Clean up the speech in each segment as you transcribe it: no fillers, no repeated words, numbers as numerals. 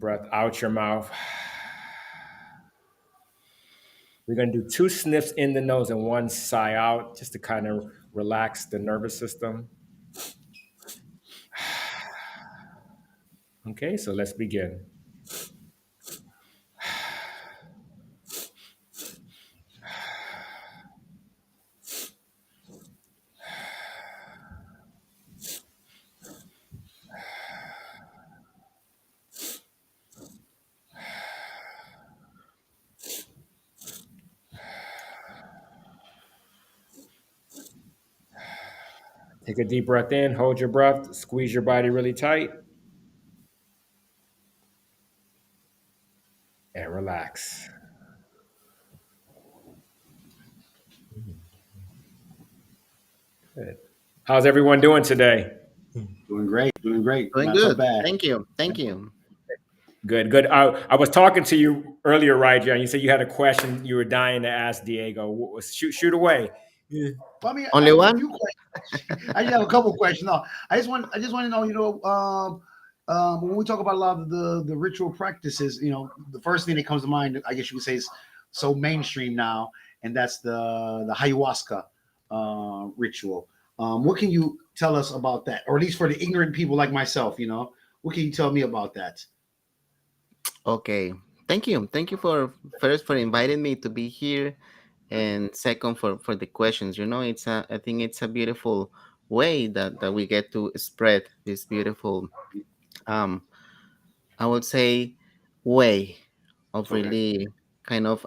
breath out your mouth. We're going to do 2 sniffs in the nose and 1 sigh out, just to kind of relax the nervous system. Okay, so let's begin. Take a deep breath in, hold your breath, squeeze your body really tight, and relax. Good. How's everyone doing today? Doing great, doing great. Doing Not so good. bad. Thank you. Thank you. Good, good. I was talking to you earlier, Raja, and you said you had a question you were dying to ask Diego. Shoot away. Yeah. Well, I mean, I Only have a one? few questions. I just have a couple questions. No, I just want to know, when we talk about a lot of the ritual practices, the first thing that comes to mind, I guess you would say, is so mainstream now, and that's the ayahuasca ritual. What can you tell us about that, or at least for the ignorant people like myself? What can you tell me about that? Okay. Thank you. Thank you for first for inviting me to be here, and second for the questions. I think it's a beautiful way that we get to spread this beautiful um I would say way of Okay. really kind of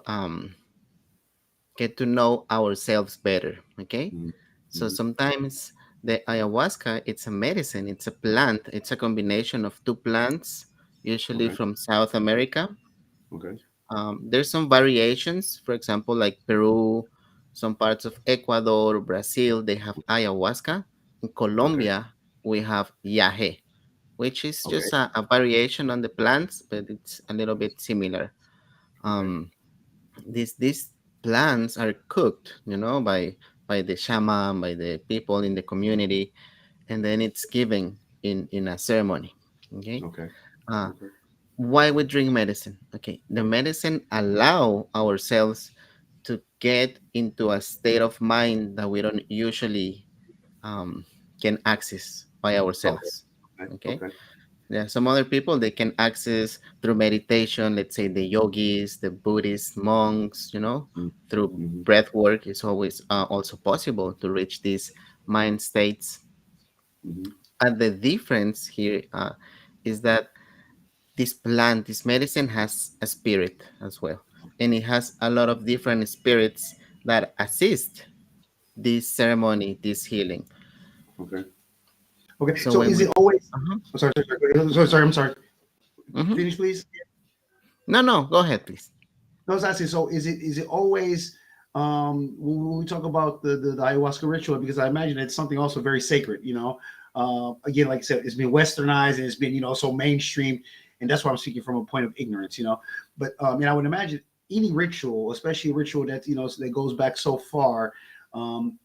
get to know ourselves better. Okay. So Mm-hmm. sometimes the ayahuasca, it's a medicine, it's a plant, it's a combination of 2 plants, usually Okay. from South America. Okay. There's some variations, for example, like Peru, some parts of Ecuador, Brazil, they have ayahuasca. In Okay. Colombia, we have yahe, which is Okay. just a variation on the plants, but it's a little bit similar. Okay. Um, these plants are cooked, by the shaman, by the people in the community, and then it's given in a ceremony. Okay. Okay. Uh, Okay. why we drink medicine? Okay, the medicine allow ourselves to get into a state of mind that we don't usually um, can access by Okay. ourselves. Okay. Okay. Okay. Yeah, some other people they can access through meditation. Let's say the yogis, the Buddhist monks. Through Mm-hmm. breath work, it's always also possible to reach these mind states. Mm-hmm. And the difference here is that this plant, this medicine has a spirit as well. And it has a lot of different spirits that assist this ceremony, this healing. Okay. Okay. So So when is we, it always? uh-huh, Oh, sorry. I'm sorry. uh-huh. Finish, please. No, no, go ahead, please. No, I was asking. So is it always when we talk about the ayahuasca ritual? Because I imagine it's something also very sacred. Again, like I said, it's been westernized and it's been so mainstream, and that's why I'm speaking from a point of ignorance. But I would imagine any ritual, especially a ritual that that goes back so far, um,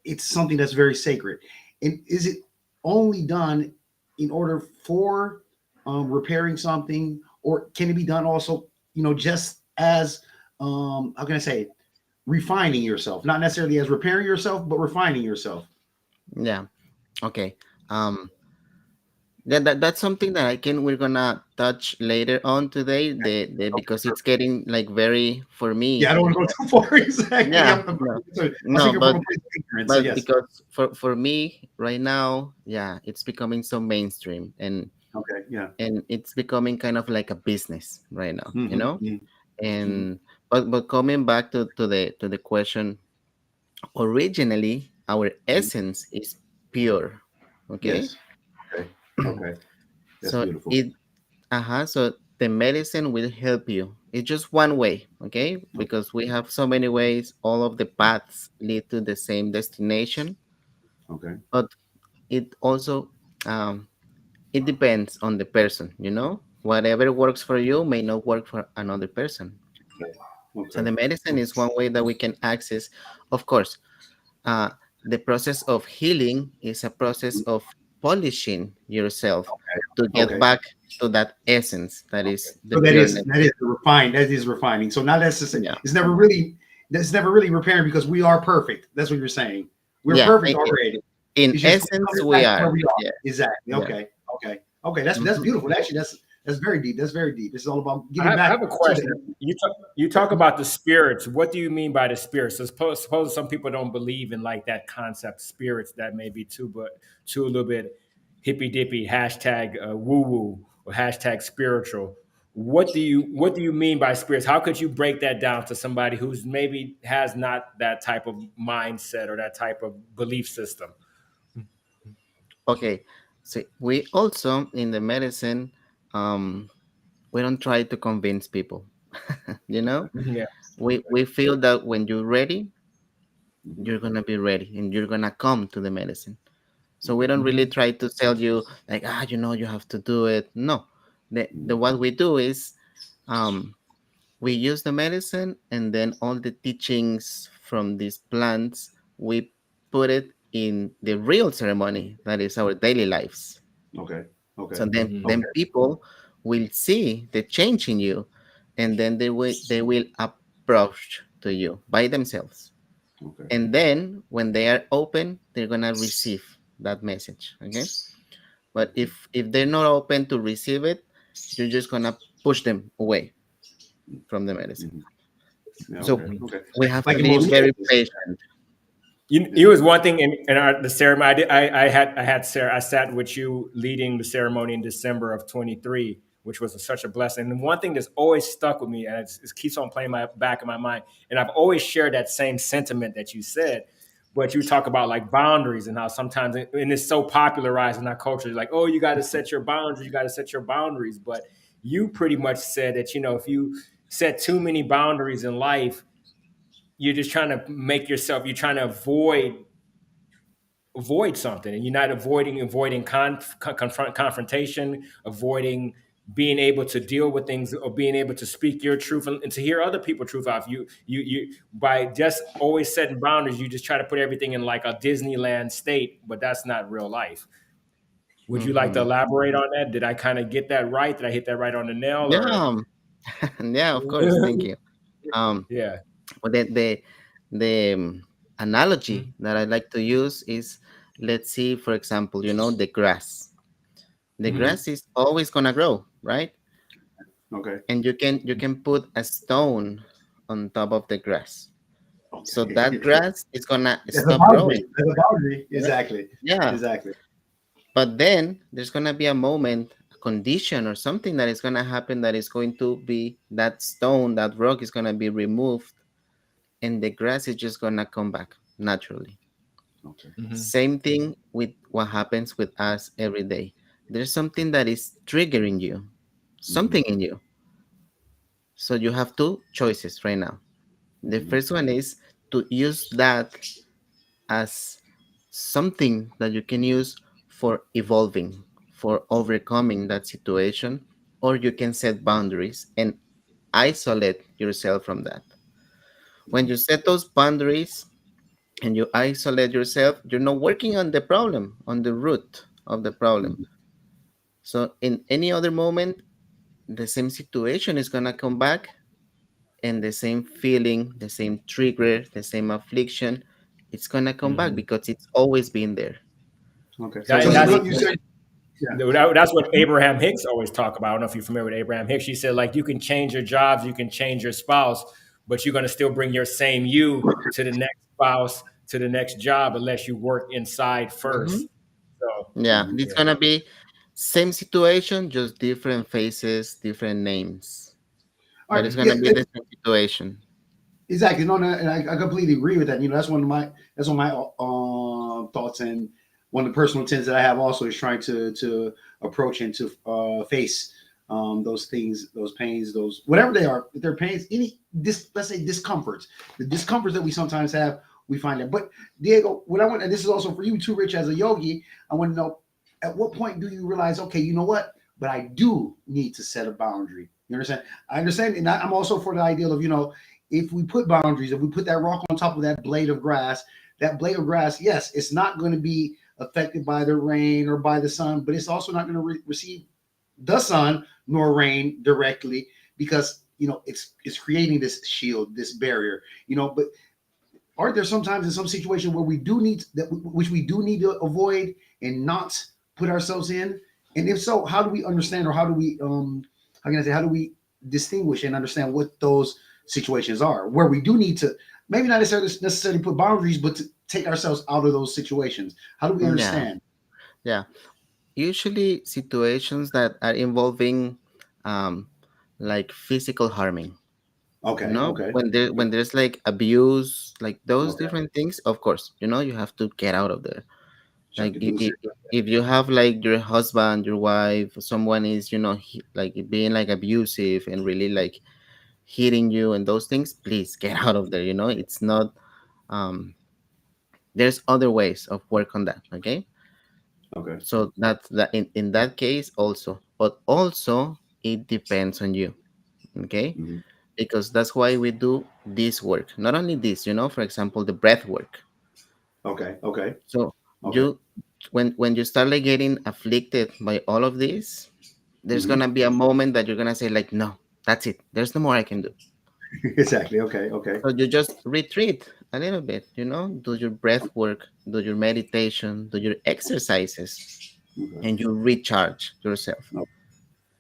it's something that's very sacred. And is it only done in order for repairing something, or can it be done also, just as how can I say it? Refining yourself, not necessarily as repairing yourself, but refining yourself. Yeah. Okay. Um, that's something that we're gonna touch later on today. The Okay, because it's perfect. getting like very for Yeah, I me. don't want to go too far. Exactly. Yeah. I'm, No. I'm No, speaking from but a place of ignorance. So but yes. because for me right now, yeah, it's becoming so mainstream, Okay. Yeah. and it's becoming kind of like a business right now, Mm-hmm. Mm-hmm. and but coming back to the question, originally our Mm-hmm. essence is pure. Okay. Yes. Okay. Okay. That's So beautiful. so the medicine will help you. It's just one way, okay? Okay. Because we have so many ways, all of the paths lead to the same destination, Okay. but it also um, it depends on the person. Whatever works for you may not work for another person. Okay. So Okay. the medicine is one way that we can access. Of course, uh, the process of healing is a process of polishing yourself to get Okay. back to that essence that is the So pureness. that is refined. That is refining. So not necessarily. Yeah, It's never really. That's never really repairing because we are perfect. That's what you're saying. We're yeah. perfect already. In It's just essence, coming we back to where are. we are. Yeah, Exactly. yeah. Okay. Okay. Okay. That's Mhm. beautiful. Actually, that's very deep. That's very deep. It's all about getting I back have a to question. the. You talk about the spirits. What do you mean by the spirits? So suppose some people don't believe in like that concept spirits that may be too a little bit hippy dippy hashtag woo woo or hashtag spiritual. What do you mean by spirits? How could you break that down to somebody who's maybe has not that type of mindset or that type of belief system? Okay. So we also in the medicine, um, we don't try to convince people. you know, Yeah. we feel that when you're ready, Mhm. you're gonna be ready and you're gonna come to the medicine. So we Okay. don't really Hmm. try to tell you like, you have to do it. No, the what we do is, um, we use the medicine and then all the teachings from these plants we put it in the real ceremony that is our daily lives. Okay. Okay. So Hmm. then Okay. people will see the change in you, and then they will approach to you by themselves. Okay. And then when they are open, they're gonna receive that message. Okay. But Okay. if they're not open to receive it, you're just gonna push them away from the medicine. Mhm. Yeah. So Okay. Hmm. Okay. we have to Like be emotional. very patient. You Yeah. was one thing in the ceremony. I had Sarah. I sat with you leading the ceremony in December of 23, which was such a blessing. And one thing that's always stuck with me, and it keeps on playing my back in my mind. And I've always shared that same sentiment that you said. But you talk about like boundaries and how sometimes, and it's so popularized in our culture, like, oh, you got to set your boundaries, you got to set your boundaries. But you pretty much said that, if you set too many boundaries in life, you're just trying to make yourself, you're trying to avoid something, and you're not avoiding confrontation, avoiding being able to deal with things or being able to speak your truth and to hear other people's truth off you by just always setting boundaries. You just try to put everything in like a Disneyland state, but that's not real life. Would you like to Hmm. elaborate on that? Did I kind of get that right? Did I hit that right on the nail? Yeah, Or yeah, of course. Thank you. Um, yeah. well, the analogy that I like to use is, let's see, for example, the grass. The Hmm. grass is always gonna grow, right? Okay. And you can put a stone on top of the grass, so Okay. that grass is gonna There's a stop growing. boundary. There's a boundary. Right? Exactly. Yeah, Exactly. but then there's gonna be a moment, a condition, or something that is gonna happen that is going to be that stone, that rock is gonna be removed, and the grass is just gonna come back naturally. Okay. Hmm. Same thing with what happens with us every day. There's something that is triggering you, Hmm. something in you. So you have two choices right now. The Hmm. first one is to use that as something that you can use for evolving, for overcoming that situation, or you can set boundaries and isolate yourself from that. When you set those boundaries and you isolate yourself, you're not working on the problem, on the root of the problem. Hmm. So in any other moment, the same situation is gonna come back, and the same feeling, the same trigger, the same affliction, it's gonna come back Hmm. because it's always been there. Okay. So That, So and when that's we you said, yeah. That's what Abraham Hicks always talk about. I don't know if you're familiar with Abraham Hicks. She said, like, you can change your jobs, you can change your spouse, but you're going to still bring your same you to the next spouse, to the next job, unless you work inside Mhm. first. So, Yeah, Mhm. it's yeah. gonna be same situation, just different faces, different names, All but right. it's Hmm. gonna Yeah. be the same situation. Exactly. No, no, and I completely agree with that. That's one of my thoughts, and one of the personal tends that I have also is trying to approach and to face those things, those pains, those whatever they are, if they're pains, let's say discomforts, the discomforts that we sometimes have, we find that. But Diego, what I want, and this is also for you too, Rich, as a yogi, I want to know at what point do you realize, okay, you know what, but I do need to set a boundary. You understand? I understand, and I'm also for the ideal of if we put boundaries, if we put that rock on top of that blade of grass, yes, it's not going to be affected by the rain or by the sun, but it's also not going to receive the sun nor rain directly, because it's creating this shield, this barrier. But aren't there sometimes in some situation where we do need that, which we do need to avoid and not put ourselves in? And if so, how do we understand, or how do we how can I say, how do we distinguish and understand what those situations are where we do need to, maybe not necessarily put boundaries, but to take ourselves out of those situations? How do we Yeah, understand? yeah. Usually situations that are involving um like physical harming, Okay, okay, when there's like abuse, like those okay. different things, of course, you have to get out of there. Check Like the booster. if you have like your husband, your wife, someone is, like being like abusive and really like hitting you and those things, please get out of there. It's not, um there's other ways of work on that. Okay. Okay. So that's that, in that case also, but also it depends on you. Okay. Hmm. Because that's why we do this work, not only this, for example, the breath work. Okay. Okay. So Okay. you, when you start like getting afflicted by all of this, there's Hmm. gonna be a moment that you're gonna say like, no, that's it, there's no more I can do. Exactly. Okay. Okay. So you just retreat a little bit, do your breath work, do your meditation, do your exercises, Okay. and you recharge yourself. Oh,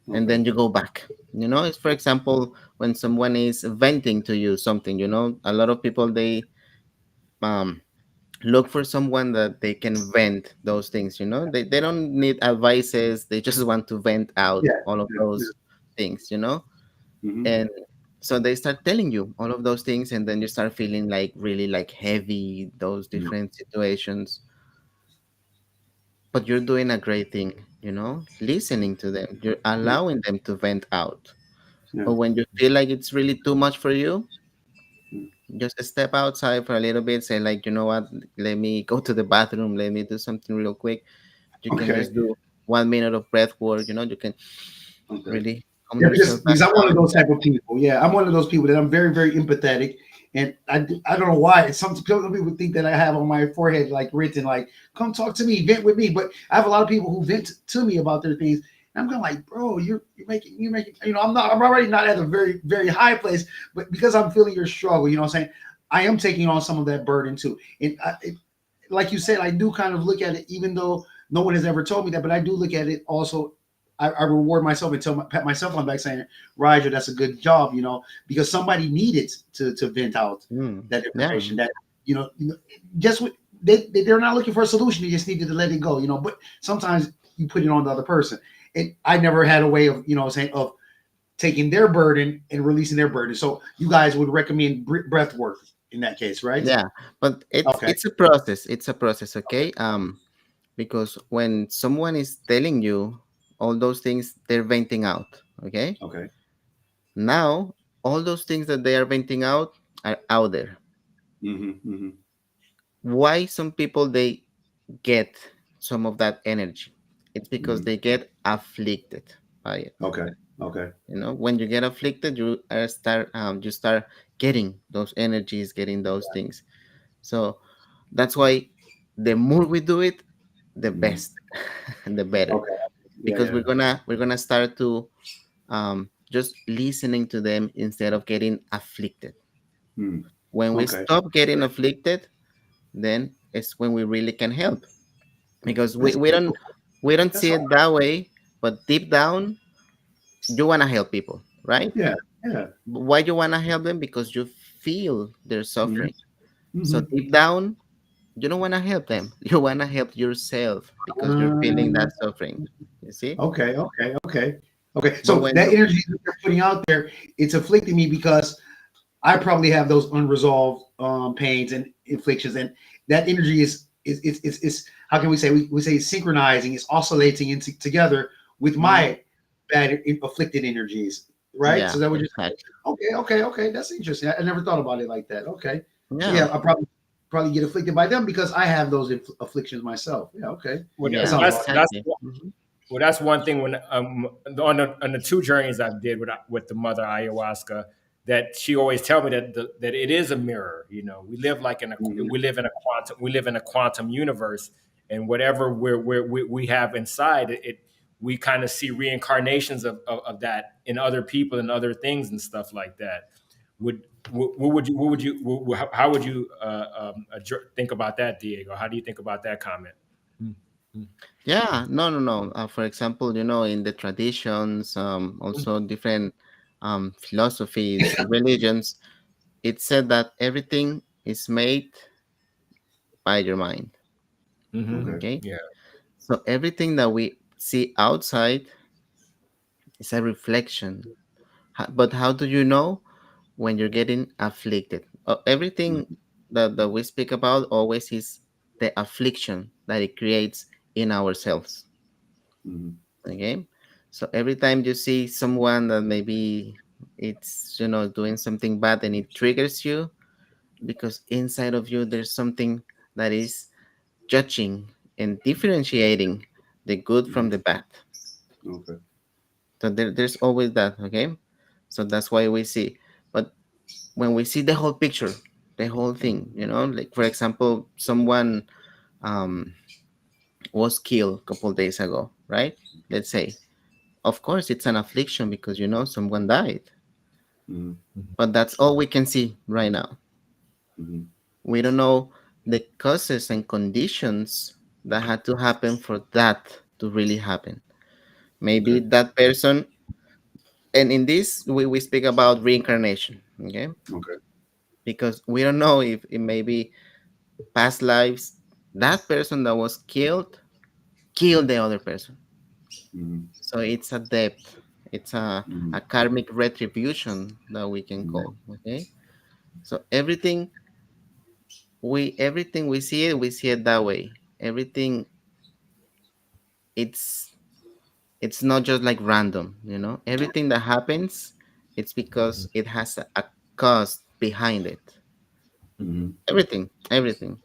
And okay. then you go back. It's, for example, when someone is venting to you something, a lot of people, they um look for someone that they can vent those things. They don't need advices, they just want to vent out Yeah. all of Yeah. Yeah. those things. Hmm. And so they start telling you all of those things, and then you start feeling like really like heavy, those different situations. But you're doing a great thing, listening to them, you're Yeah. allowing them to vent out. Yeah. But when you feel like it's really too much for you, Mm. just step outside for a little bit, say like, you know what, let me go to the bathroom, let me do something real quick. You can Okay. just do 1 minute of breath work, you can Okay. really calm Yeah, yourself back because I'm one of down. those type of people. Yeah, I'm one of those people that I'm very, very empathetic, and I don't know why. Some people think that I have on my forehead like written like "Come talk to me, vent with me," but I have a lot of people who vent to me about their things, and I'm kind of like, bro, you're making. I'm already not at a very, very high place, but because I'm feeling your struggle, what I'm saying, I am taking on some of that burden too, and like you said, I do kind of look at it, even though no one has ever told me that, but I do look at it also. I reward myself and pat myself on the back saying, Roger, that's a good job, because somebody needed to vent out that Yeah, information that, just they're not looking for a solution. They just needed to let it go, but sometimes you put it on the other person. And I never had a way of, saying, of taking their burden and releasing their burden. So you guys would recommend breath work in that case, right? yeah. But it's Okay. it's a process. It's a process, okay? Because when someone is telling you all those things, they're venting out, okay? Okay. Now, all those things that they are venting out are out there. Hmm. Hmm. Why some people they get some of that energy? It's because Hmm. they get afflicted by it. Okay. Okay. When you get afflicted, you start getting those energies, getting those things. So that's why the more we do it, the Hmm. best and the better, Okay. Yeah. because Yeah. we're gonna start to just listening to them instead of getting afflicted. Hmm. When we Okay. stop getting afflicted, then it's when we really can help, because we, That's we don't we don't that's see all. it that way, but deep down you want to help people, right? Yeah. Yeah. Why you want to help them? Because you feel their Hmm. suffering. So Hmm. deep down, you don't want to help them. You want to help yourself because you're feeling Uh, that suffering. You see? okay. Okay. Okay. Okay. But So when that you, energy that you're putting out there, it's afflicting me because I probably have those unresolved pains and afflictions, and that energy is how can we say, we say it's synchronizing, it's oscillating together with Mhm. my bad afflicted energies, right? Yeah, So that would just exactly. okay, okay, okay. That's interesting. I never thought about it like that. Okay, so Yeah, yeah, I probably get afflicted by them because I have those afflictions myself. Yeah, okay, Well, that yeah, sounds logical. exactly. Hmm. well, that's one thing when on the two journeys I did with the mother ayahuasca, that she always tell me that it is a mirror. We live like Mhm. we live in a quantum universe, and whatever we have inside it, we kind of see reincarnations of that in other people and other things and stuff like that. How would you think about that, Diego? How do you think about that comment? Yeah, no, no, no. For example, in the traditions, also different philosophies, religions, it said that everything is made by your mind. Mm-hmm. Okay. Okay, Yeah. so everything that we see outside is a reflection. But how do you know when you're getting afflicted? Everything Mhm. that we speak about always is the affliction that it creates in ourselves. Mhm. Okay, so every time you see someone that maybe it's doing something bad and it triggers you because inside of you there's something that is judging and differentiating the good from Mhm. the bad. Okay. So there's always that. Okay, so that's why we see. But when we see the whole picture, the whole thing, like for example, someone um, was killed a couple days ago, right? Let's say, of course, it's an affliction because someone died, Mhm. but that's all we can see right now. Mhm. We don't know the causes and conditions that had to happen for that to really happen. Maybe Okay. that person, and in this, we speak about reincarnation, okay? Okay. Because we don't know if it may be past lives, that person that was killed the other person. Mhm. So it's a debt, it's Mhm. a karmic retribution that we can Mhm. call, okay? So everything we see it that way. Everything it's it's not just like random, everything that happens, it's because it has a cause behind it. Mhm. Everything.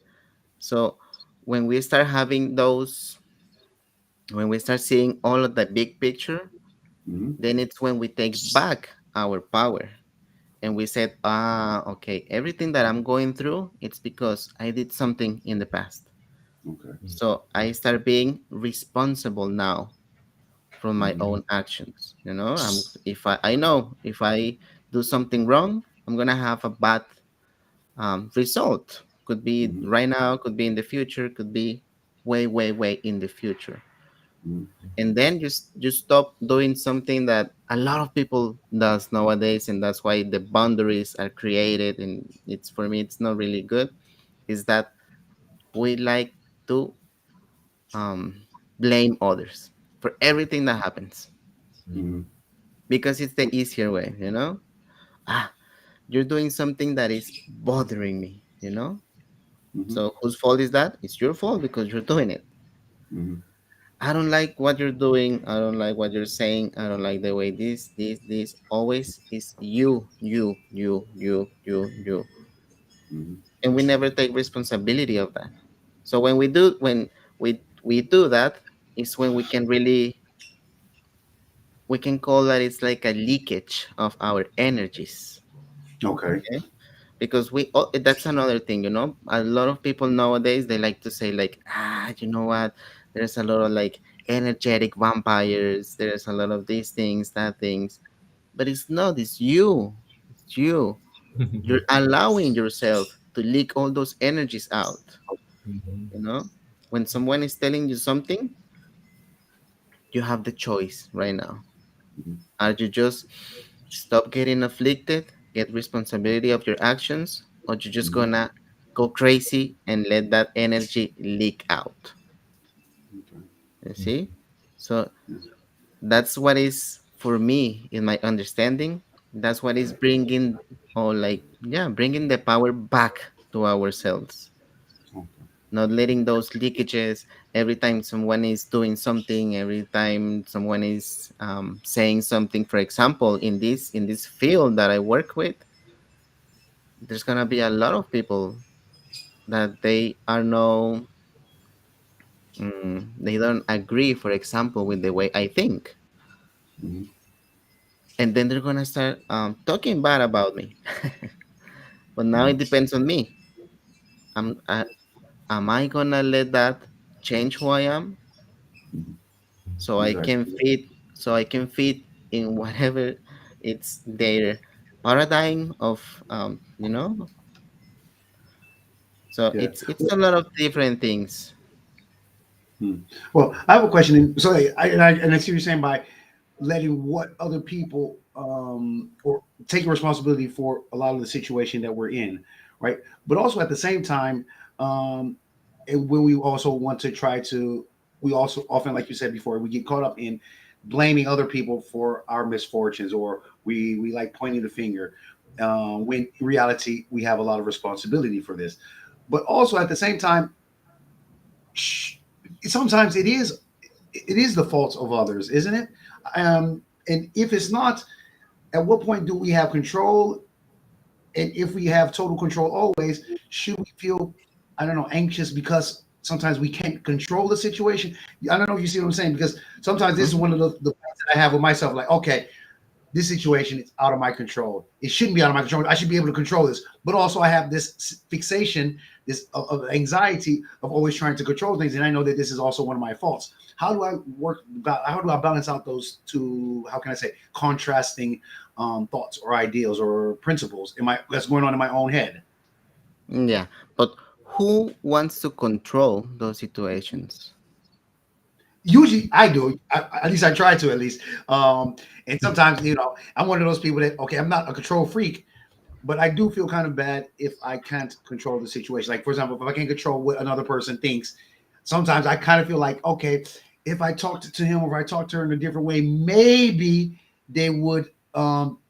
So when we start having those, when we start seeing all of the big picture, Mhm. then it's when we take back our power and we said, okay, everything that I'm going through, it's because I did something in the past. Okay. So I start being responsible now from my Mhm. own actions. I know if I do something wrong, I'm gonna have a bad result. Could be Mhm. right now, could be in the future, could be way, way, way in the future. Mhm. And then you stop doing something that a lot of people does nowadays, and that's why the boundaries are created. And it's for me, it's not really good. Is that we like to um, blame others for everything that happens Mhm. because it's the easier way. Ah, you're doing something that is bothering me. Mhm. So whose fault is that? It's your fault because you're doing it. Mhm. I don't like what you're doing. I don't like what you're saying. I don't like the way this always is you. Mhm. And we never take responsibility of that. So when we do that, is when we can call that it's like a leakage of our energies. Okay. Okay? Because that's another thing, a lot of people nowadays, they like to say like, you know what, there's a lot of like energetic vampires, there's a lot of these things, that things, but it's not, it's you you're allowing yourself to leak all those energies out. you know when someone is telling you something, you have the choice right now. Mhm. Are you just stop getting afflicted, get responsibility of your actions, or you just Mhm. gonna go crazy and let that energy leak out? Okay. You see? So that's what is for me in my understanding. That's what is bringing, or like, yeah, bringing the power back to ourselves, Okay. not letting those leakages every time someone is doing something, every time someone is saying something. For example, in this field that I work with, there's gonna be a lot of people that they don't agree, for example, with the way I think, Mhm. and then they're gonna start talking bad about me. But now it Mhm. depends on me. Am I gonna let that change who I am, Mhm. so I can Exactly. fit in whatever it's their paradigm of, you know. So Yeah. it's a lot of different things. Hmm. Well, I have a question. So I see what you're saying by letting what other people or taking responsibility for a lot of the situation that we're in, right? But also at the same time, um, and when we also want to try to, we also often, like you said before, we get caught up in blaming other people for our misfortunes, or we like pointing the finger. When in reality, we have a lot of responsibility for this. But also at the same time, sometimes it is the fault of others, isn't it? And if it's not, at what point do we have control? And if we have total control always, should we feel, I don't know, anxious because sometimes we can't control the situation? I don't know if you see what I'm saying, because sometimes this is one Mhm. of the points that I have with myself, like, okay, this situation is out of my control. It shouldn't be out of my control. I should be able to control this. But also, I have this fixation, this of anxiety of always trying to control things, and I know that this is also one of my faults. How do I work? How do I balance out those two? How can I say contrasting thoughts or ideals or principles in my that's going on in my own head? Yeah, but who wants to control those situations? Usually, I do. At least I try to. At least, and sometimes I'm one of those people that okay, I'm not a control freak, but I do feel kind of bad if I can't control the situation. Like, for example, if I can't control what another person thinks, sometimes I kind of feel like, okay, if I talked to him or if I talked to her in a different way, maybe they would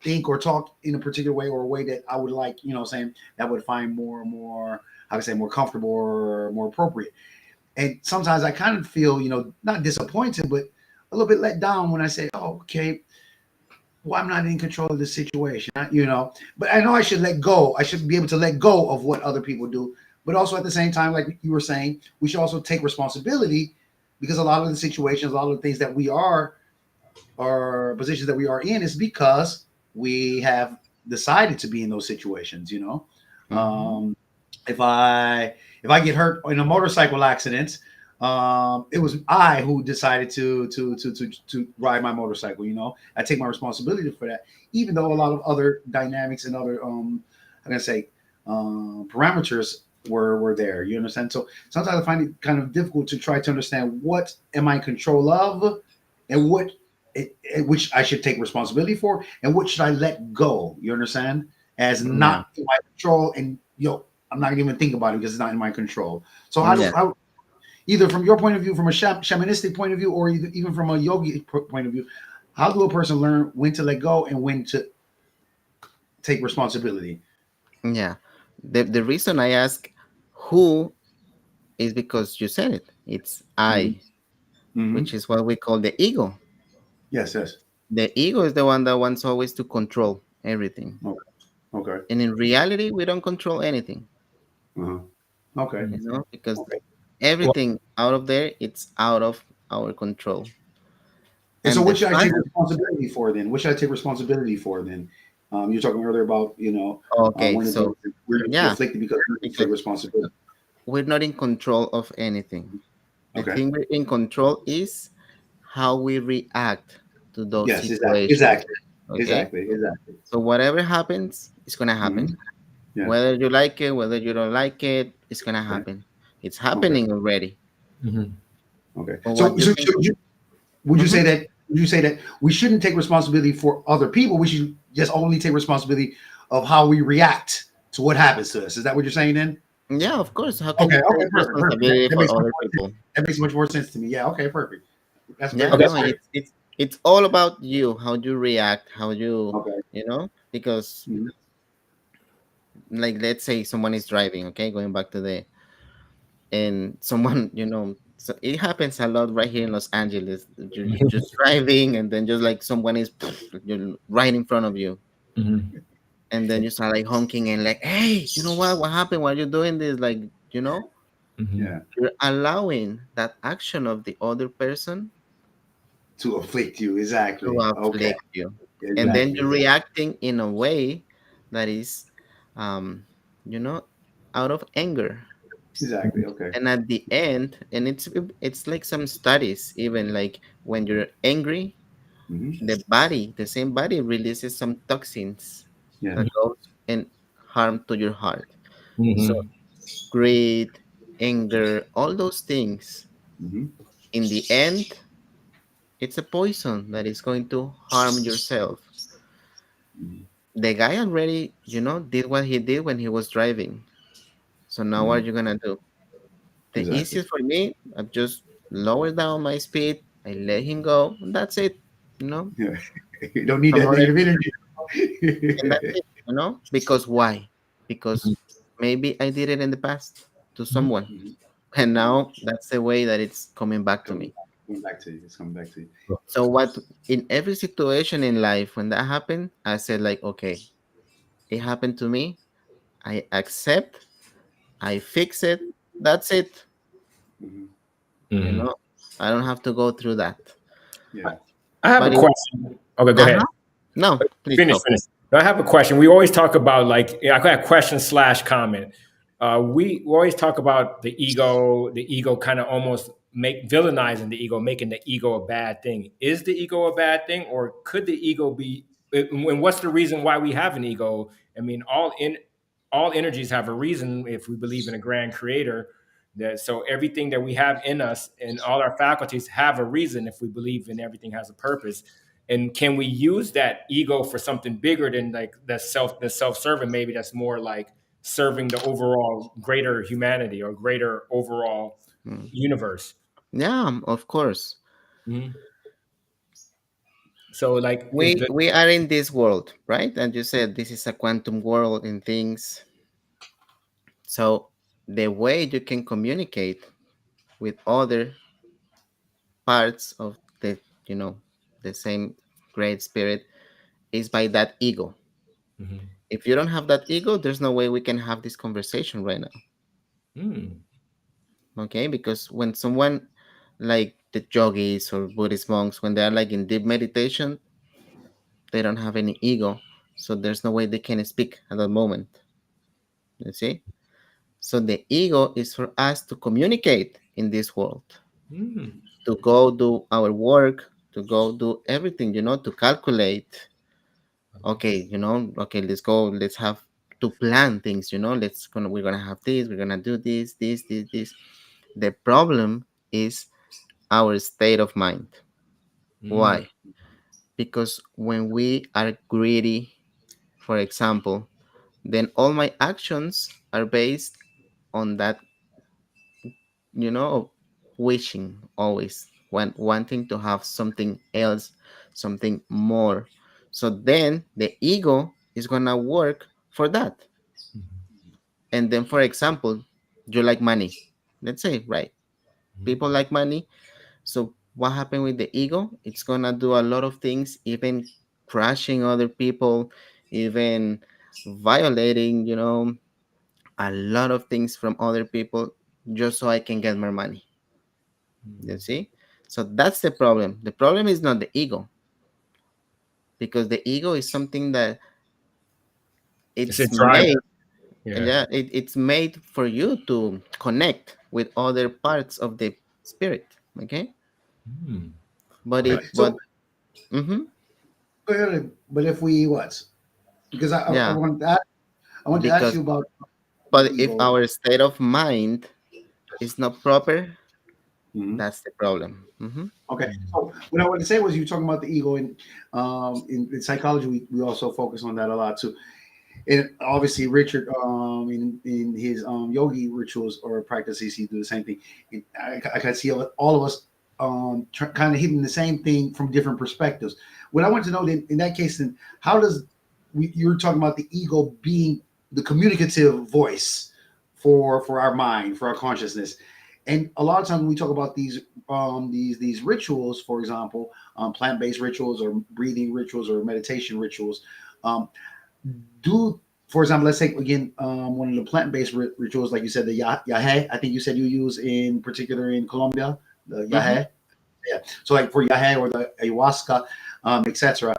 think or talk in a particular way or a way that I would like, saying that would find more, how to say, more comfortable or more appropriate. And sometimes I kind of feel, not disappointed, but a little bit let down when I say, oh, okay, well, I'm not in control of the situation, But I know I should let go. I should be able to let go of what other people do. But also at the same time, like you were saying, we should also take responsibility because a lot of the situations, a lot of the things that we are, or positions that we are in, is because we have decided to be in those situations. Hmm. Um, if I if I get hurt in a motorcycle accident, it was I who decided to ride my motorcycle. I take my responsibility for that, even though a lot of other dynamics and other I'm gonna say parameters were there. You understand? So sometimes I find it kind of difficult to try to understand what am I in control of, and which I should take responsibility for, and what should I let go. You understand? As Yeah, not in my control, and I'm not gonna even think about it because it's not in my control. So yeah, either from your point of view, from a shamanistic point of view, or even from a yogi point of view, how do a person learn when to let go and when to take responsibility? yeah. The reason I ask who is because you said it. It's Mm-hmm. I, Mm-hmm. which is what we call the ego. Yes. Yes. The ego is the one that wants always to control everything. Okay. Okay. And in reality, we don't control anything, Uh-huh. Okay. because Okay. Well, everything out of there, it's out of our control. And so, And the what should I take fact, responsibility for then? What should I take responsibility for then? You're talking earlier about okay, when to so be where you be yeah, afflicted because you need to take because responsibility. we're not in control of anything. The Okay. thing we're in control is how we react to those Yes. Exactly. situations. Exactly. Okay, Exactly. Exactly. so whatever happens, it's gonna Hmm. happen. Yeah. Whether you like it, whether you don't like it, it's gonna Yeah. happen. It's Okay. happening already. mhm. Okay. But So, what you so, can, so would you mhm. say that? Would you say that we shouldn't take responsibility for other people? We should just only take responsibility of how we react to what happens to us. Is that what you're saying then? Yeah, of course. How can Okay. you Okay. take Perfect. Perfect. That, responsibility that for makes much other more sense. people? That makes much more sense to me. Yeah. Okay. Perfect. That's Yeah, great. Okay. That's no, great. it's all about you, how you react, how you, Okay. because Mhm. like let's say someone is driving, okay, going back to the, and someone, so it happens a lot right here in Los Angeles. You're just driving, and then just like someone is right in front of you, Mhm. and then you start like honking and like, hey, you know what happened? Why are you doing this? Like, you know, Yeah. Mhm. you're allowing that action of the other person To afflict you. to Exactly. Okay. afflict you, and then Exactly. you're Exactly. reacting in a way that is, um, you know, out of anger. Exactly. Okay. And at the end, and it's like some studies, even like when you're angry, Hmm. the same body releases some toxins Yeah. that goes and harm to your heart. So Mm-hmm. greed, anger, all those things, Hmm. in the end, it's a poison that is going to harm yourself. The guy already, did what he did when he was driving. So now what are Hmm. you gonna do? The Exactly. easiest for me, I just lower down my speed, I let him go, and that's it. You know, Yeah. You don't need some that other, negative energy. and that's it. Because why? Because maybe I did it in the past to someone, Mhm. and Mhm. now that's the way that it's coming back to Coming, me. coming back to you. It's coming back to you. So what in every situation in life when that happened, I said like, okay, it happened to me. I accept. I fix it. That's it. Hmm. You Mm-hmm. know, I don't have to go through that. Yeah. I have a But it, question. Okay, go ahead. uh-huh. No, please Finish, go. finish. No, I have a question. We always talk about like I got a question slash comment. We always talk about the ego kind of almost make villainizing the ego, making the ego a bad thing. Is the ego a bad thing, or could the ego be? And what's the reason why we have an ego? I mean, all energies have a reason if we believe in a grand creator. That so everything that we have in us and all our faculties have a reason if we believe in everything has a purpose, and can we use that ego for something bigger than like the self-serving, maybe that's more like serving the overall greater humanity or greater overall Mm. universe. Yeah, of course. Mhm. So like is We the we are in this world, right? And you said this is a quantum world and things. So the way you can communicate with other parts of you know, the same great spirit is by that ego. Mhm. If you don't have that ego, there's no way we can have this conversation right now. Mm. Okay? Because when someone like the yogis or Buddhist monks, when they are like in deep meditation, they don't have any ego. So there's no way they can speak at that moment. You see? So the ego is for us to communicate in this world, Mm. to go do our work, to go do everything, to calculate. Okay, okay, let's go, let's have to plan things, we're gonna have this, we're gonna do this. The problem is our state of mind. Mm. Why? Because when we are greedy, for example, then all my actions are based on that, you know, wishing always, wanting to have something else, something more. So then the ego is gonna work for that. And then, for example, you like money. Let's say, right? People like money. So what happened with the ego? It's gonna do a lot of things, even crushing other people, even violating, a lot of things from other people just so I can get more money. You see? So that's the problem. The problem is not the ego, because the ego is something that It's a it's driver. made, Yeah. yeah, it's made for you to connect with other parts of the spirit. Okay, Mm. but Okay. it, So, but mm-hmm, but if we what? Because I yeah, want that. I want to ask because you about the but if ego. our state of mind is not proper, Mhm. that's the problem. Mm-hmm, Okay. So what I wanted to say was you were talking about the ego, and in psychology we also focus on that a lot too. And obviously Richard in his yogi rituals or practices he do the same thing. And I can see all of us kind of hitting the same thing from different perspectives. What I want to know then in that case, then how does you're talking about the ego being the communicative voice for our mind, for our consciousness. And a lot of times when we talk about these rituals, for example, plant-based rituals or breathing rituals or meditation rituals, um, do for example, let's take again one of the plant-based rituals, like you said, the yahe. I think you said you use in particular in Colombia, the mm-hmm. yahe. Yeah. So like for yahe or the ayahuasca, etc.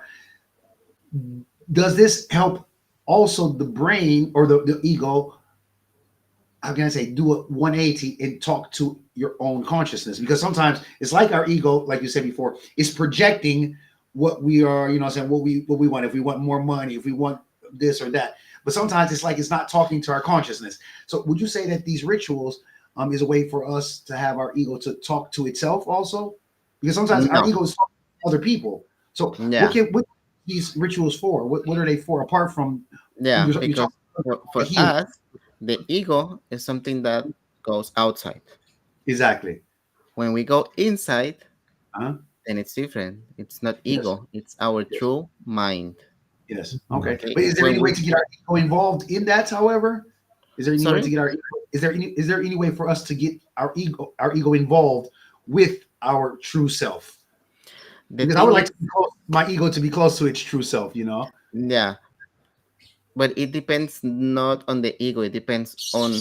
Does this help also the brain or the ego how can I say, do a 180 and talk to your own consciousness, because sometimes it's like our ego, like you said before, is projecting what we are, saying what we want. If we want more money, if we want this or that, but sometimes it's like it's not talking to our consciousness. So would you say that these rituals is a way for us to have our ego to talk to itself also? Because sometimes our No, ego is talking to other people. So yeah, what these rituals for? What are they for apart from yeah, you talk because about for healing? us, the ego is something that goes outside. Exactly. When we go inside, Uh-huh. then it's different. It's not Yes. ego, it's our Yes. true mind. Yes. Okay. Okay, But is there when any way we, to get our ego involved in that? However, is there any way to sorry, get our ego? Is there any way for us to get our ego involved with our true self? the Because I would thing like is, to my ego to be close to its true self. yeah, but it depends not on the ego, it depends on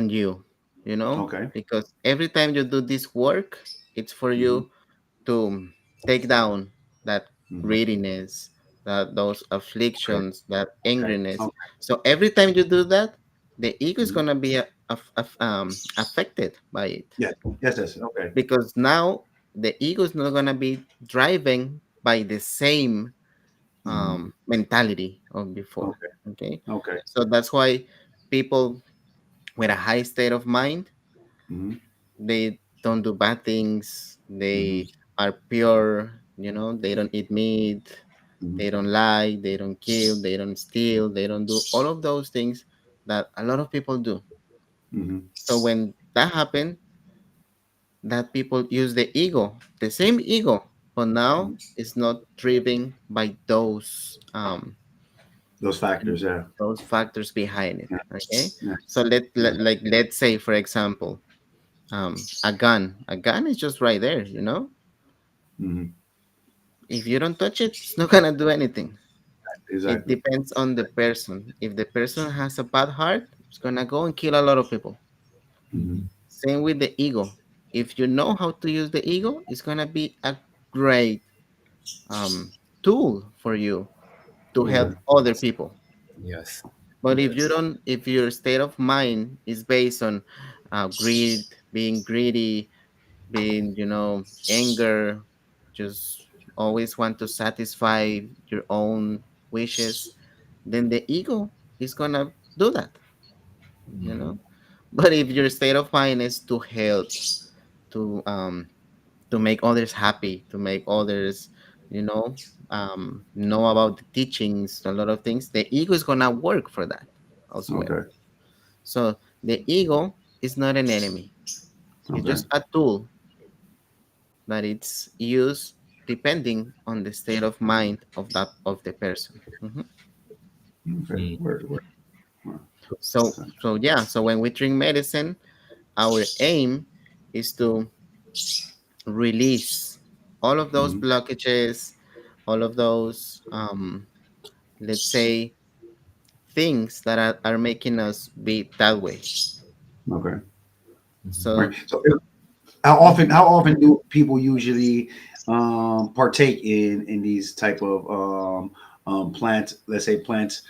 you, Okay. because every time you do this work, it's for Hmm. you to take down that Hmm. greediness, that those Okay. afflictions, that Okay. angriness. Okay. So every time you do that, the ego is Hmm. gonna be affected by it, Yes. Yes. Yes. Okay. because now the ego is not gonna be driven by the same Hmm. mentality of before. Okay. Okay, Okay. so that's why people with a high state of mind, Hmm. they don't do bad things, Hmm. they are pure, they don't eat meat, Hmm. they don't lie, they don't kill, they don't steal, they don't do all of those things that a lot of people do. Hmm. So when that happens, that people use the ego, the same ego, but now it's not driven by Those factors. Yeah. those factors behind it. Yeah. Okay, Yeah. so Yeah. like let's say for example, a gun is just right there, Hmm. if you don't touch it, it's not gonna do anything. It Exactly. depends on the person. If the person has a bad heart, it's gonna go and kill a lot of people. Hmm. Same with the ego. If you know how to use the ego, it's gonna be a great um, tool for you to help Okay. other people. Yes. But if you Yes. don't, if your state of mind is based on greed, being greedy, being, anger, just always want to satisfy your own wishes, then the ego is gonna do that, you know. But if your state of mind is to help, to um, to make others happy, to make others, you know about the teachings, a lot of things, the ego is gonna work for that as well. Okay. So the ego is not an enemy; it's Okay. just a tool that it's used depending on the state of mind of the person. Okay. Mm. Word. So yeah, so when we drink medicine, our aim is to release all of those Mhm. blockages, all of those let's say things that are making us be that way. Okay. Right. So So how often mhm, how often do people usually partake in these type of plant, let's say plant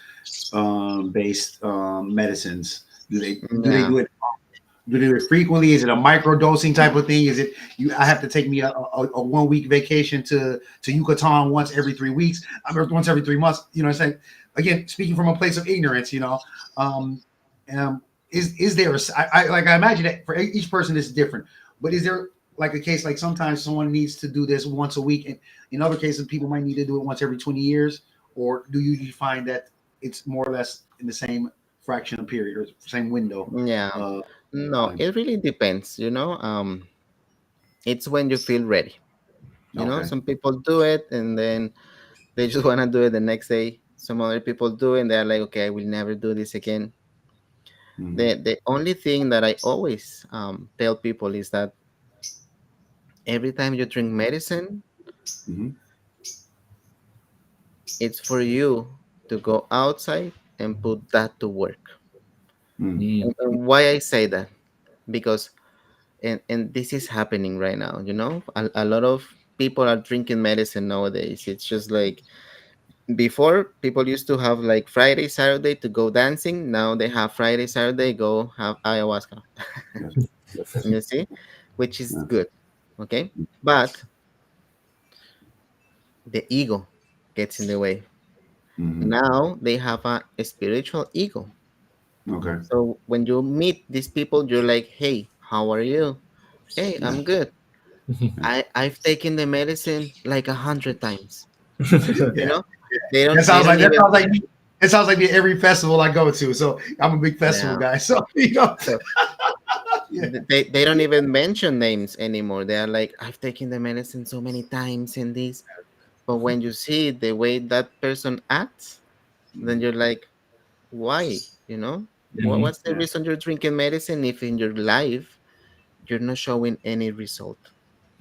based medicines? Do they yeah, do it frequently? Is it a micro dosing type of thing? Is it I have to take me a 1 week vacation to Yucatan once every 3 weeks? I mean, once every 3 months. What I'm saying? Again, speaking from a place of ignorance, um, um, is there I imagine that for each person is different, but is there like a case like sometimes someone needs to do this once a week, and in other cases people might need to do it once every 20 years, or do you find that it's more or less in the same fraction of period or same window? yeah. Uh, No, time. it really depends, it's when you feel ready. Okay. Some people do it and then they just want to do it the next day. Some other people do it and they're like, okay, I will never do this again. Mm-hmm. The only thing that I always tell people is that every time you drink medicine, Mm-hmm. it's for you to go outside and put that to work. Mm. And why I say that? Because and this is happening right now, a lot of people are drinking medicine nowadays. It's just like Before, people used to have like Friday, Saturday to go dancing. Now they have Friday, Saturday go have ayahuasca. Yes. Yes. You see, which is Yeah. good. Okay, but the ego gets in the way. Hmm. Now they have a spiritual ego. Okay. So when you meet these people, you're like, "Hey, how are you? Hey, Yeah. I'm good. Yeah. I've taken the medicine like 100 times." You Yeah. know, they That don't they sounds don't like that even sounds like me. It sounds like me every festival I go to. So I'm a big festival yeah. guy. So you know, So yeah. they don't even mention names anymore. They are like, I've taken the medicine so many times and this. But when you see the way that person acts, then Mhm. you're like, why? You know, Yeah. what's the Yeah. reason you're drinking medicine if in your life you're not showing any result?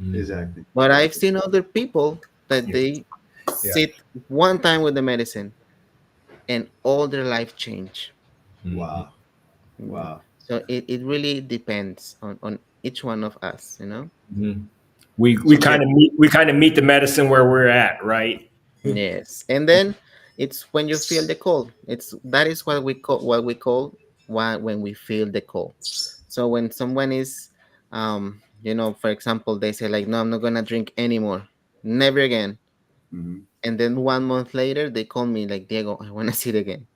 Exactly. But I've Exactly. seen other people that Yeah. they Yeah. sit one time with the medicine and all their life change. Mhm. Wow. Mhm. Wow. So it really depends on each one of us, you know? Mhm. We So kind Diego. of meet the medicine where we're at, right? Yes. And then it's when you feel the call. It's that is what we call why when we feel the call. So when someone is for example, they say like, no, I'm not gonna drink anymore. Never again. Mhm. And then 1 month later they call me like, Diego, I wanna see it again.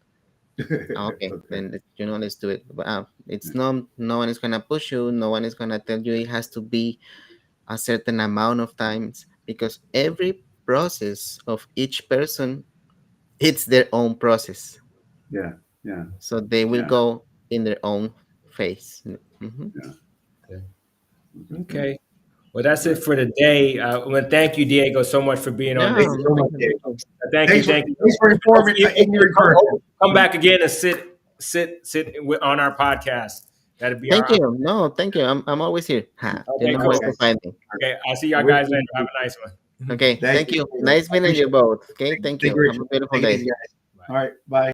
Okay, Okay. then let's do it. But it's no one is gonna push you, no one is gonna tell you it has to be a certain amount of times because every process of each person it's their own process, Yeah. Yeah. so they will Yeah. go in their own phase. Yeah. Okay. Okay. Good. Okay. Well, that's All it right. for today. Well, thank you, Diego, so much for being on Yeah, this. Thank you so much, thank you, Diego. thank you. Thank you, Thanks for thank you. thanks for informing ignorant person. Come back again and on our podcast. That'd be Thank our you. No, thank you. I'm always here. Ha, you okay. know where Cool. to Okay. find me. Okay, I'll see y'all We'll guys see later. you Have soon. a nice one. Okay, Thank thank you. you. I Nice meeting appreciate you it. both. Okay, thank Take you. it Have easy. a beautiful Take it day. easy, guys. Bye. All right. Bye.